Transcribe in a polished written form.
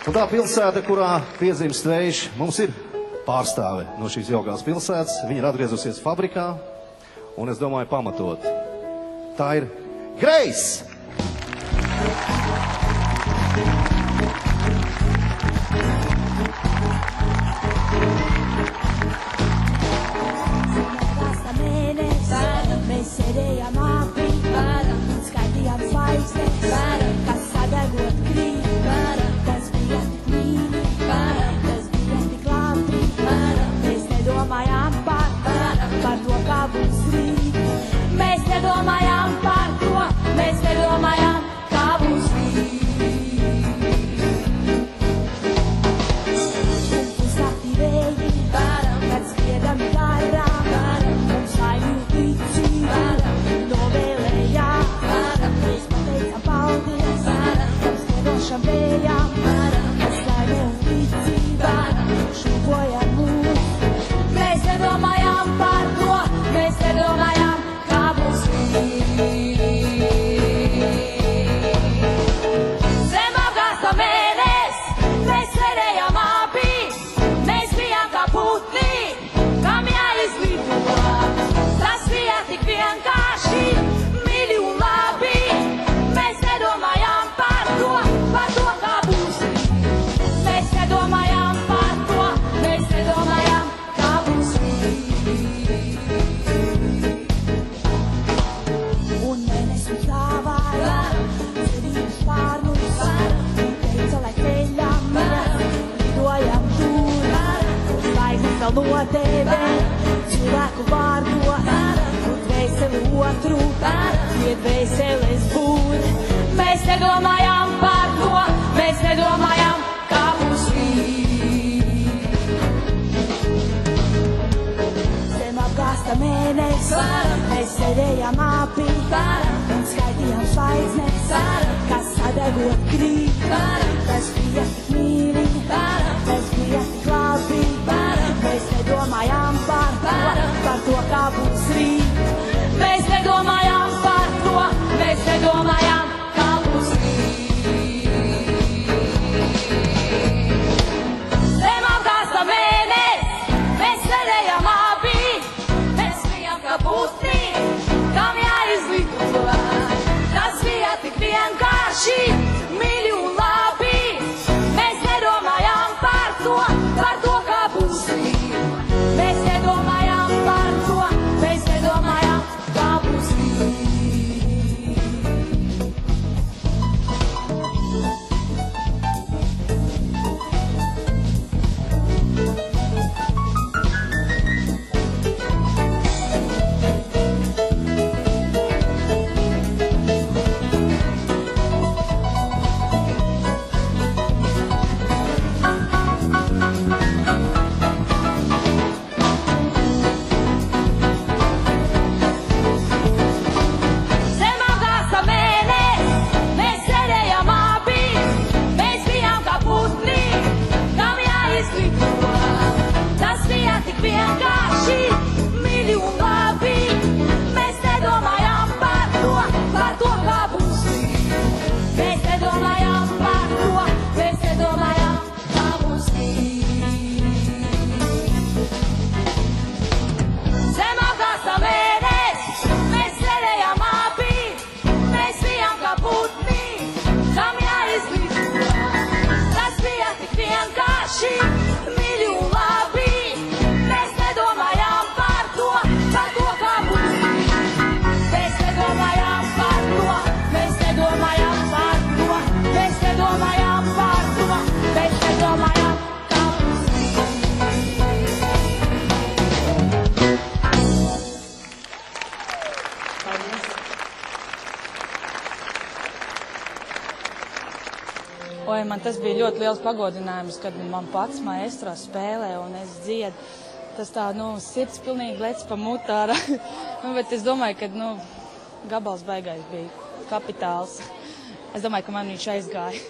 Un tā pilsēta, kurā piedzimst vējš, mums ir pārstāve no šīs jaukās pilsētas. Viņa ir atgriezusies fabrikā, un es domāju pamatot. Tā ir Grace! Mēs sēdējām apī, skaitījām zvaigznes, kas sadegot krīt. Tas bija tik mīļi, tas bija tik labi. Mēs nedomājām par to, kā būs rīt. Mēs nedomājām par to, mēs nedomājām, kā būs rīt. Un pusnakti vēji, kad skriedam garām, mums laimīgi novēlējām, mēs pateicām paldies, tam skiedošam vējām, kas laime un ticībā šūpoja mūs. Mēs nedomājām par to, mēs nedomājām, kā būs rīt. Zem apgāsta mēnes, mēs sēdējām apī, mēs bijām kā putni, kam jāizlido. Tas bija tik vienkārši, mīļi un labi. Mēs nedomājām par to, kā būs rīt. Mēs nedomājām par to, mēs nedomājām, kā būs rīt. Un mēnesis stāvāja, cerības pārnus, teica, lai ceļam, lidojam tur, zvaigznes vēl notēvē, cilvēku vārdo. Otru, iet vēseles būr. Mēs nedomājām par to, mēs nedomājām, kā būs rīt. Zem apgāsta mēnes, mēs sēdējām apī un skaitījām zvaigznes, kas sadegot krīt. Tas bija tik mīļi, tas bija tik labi. Mēs nedomājām par to, kā būs rīt. Mēs nedomājām par to, mēs nedomājām, kā būs rīt. Zem apgāsta mēnes, mēs sēdējām apī, mēs bijām kā putni, kam jāizlido. Tas bija tik vienkārši, mīļi un labi. Mēs nedomājām par to, kā būs rīt. Mēs nedomājām par to, mēs nedomājām, kā būs rīt. Man tas bija ļoti liels pagodinājums, kad man pats maestro spēlē un es dziedu. Tas tā, sirds pilnīgi lec pa mutā. Bet es domāju, ka, gabals baigais bija kapitāls. Es domāju, ka man viņš aizgāja.